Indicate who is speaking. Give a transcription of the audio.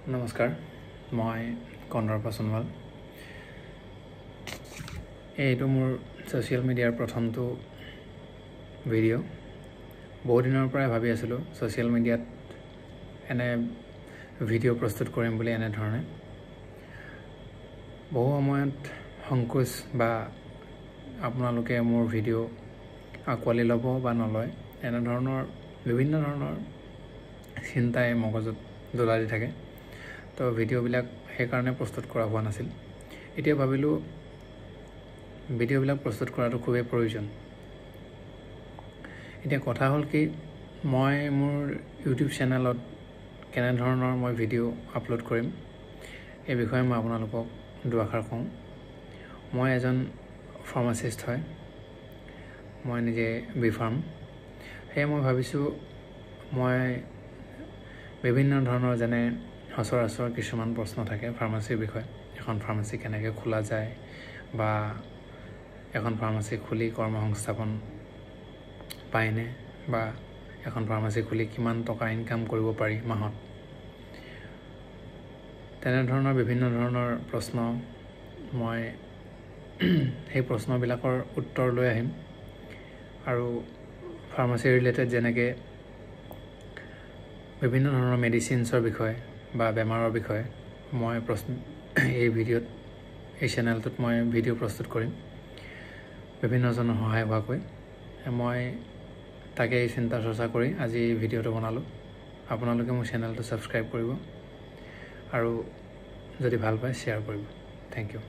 Speaker 1: নমস্কাৰ মই কন্দৰ্প সোণোৱাল এইটো মোৰ সোশ্যাল মিডিয়াৰ প্ৰথমটো ভিডিঅ' বহু দিনৰ পৰাই ভাবি আছিলো সোশ্যাল মিডিয়াত এনে ভিডিঅ' প্ৰস্তুত কৰিম বুলি এনে ধৰণে বহু সময়ত সংকোচ বা আপোনালোকে মোৰ ভিডিঅ' আকোৱালি ল'ব বা নলয় এনে ধৰণৰ বিভিন্ন ধৰণৰ চিন্তাই মগজুত দোলা দি থাকে তো ভিডিঅ'বিলাক সেইকাৰণে প্ৰস্তুত কৰা হোৱা নাছিল এতিয়া ভাবিলোঁ ভিডিঅ'বিলাক প্ৰস্তুত কৰাটো খুবেই প্ৰয়োজন এতিয়া কথা হ'ল কি মই মোৰ ইউটিউব চেনেলত কেনে ধৰণৰ মই ভিডিঅ' আপলোড কৰিম এই বিষয়ে মই আপোনালোকক দুআষাৰ কওঁ মই এজন ফাৰ্মাচিষ্ট হয় মই নিজে বিফাৰ্ম সেয়ে মই ভাবিছোঁ মই বিভিন্ন ধৰণৰ যেনে সচৰাচৰ কিছুমান প্ৰশ্ন থাকে ফাৰ্মাচীৰ বিষয়ে এখন ফাৰ্মাচী কেনেকৈ খোলা যায় বা এখন ফাৰ্মাচী খুলি কৰ্মসংস্থাপন পায়নে বা এখন ফাৰ্মাচী খুলি কিমান টকা ইনকাম কৰিব পাৰি মাহত তেনে ধৰণৰ বিভিন্ন ধৰণৰ প্ৰশ্ন মই সেই প্ৰশ্নবিলাকৰ উত্তৰ লৈ আহিম আৰু ফাৰ্মাচী ৰিলেটেড যেনেকৈ বিভিন্ন ধৰণৰ মেডিচিনছৰ বিষয়ে বা বেমাৰৰ বিষয়ে মই এই ভিডিঅ'ত এই চেনেলটোত মই ভিডিঅ' প্ৰস্তুত কৰিম বিভিন্নজনৰ সহায় হোৱাকৈ মই তাকে এই চিন্তা চৰ্চা কৰি আজি এই ভিডিঅ'টো বনালোঁ আপোনালোকে মোৰ চেনেলটো ছাবস্ক্ৰাইব কৰিব আৰু যদি ভাল পায় শ্বেয়াৰ কৰিব থেংক ইউ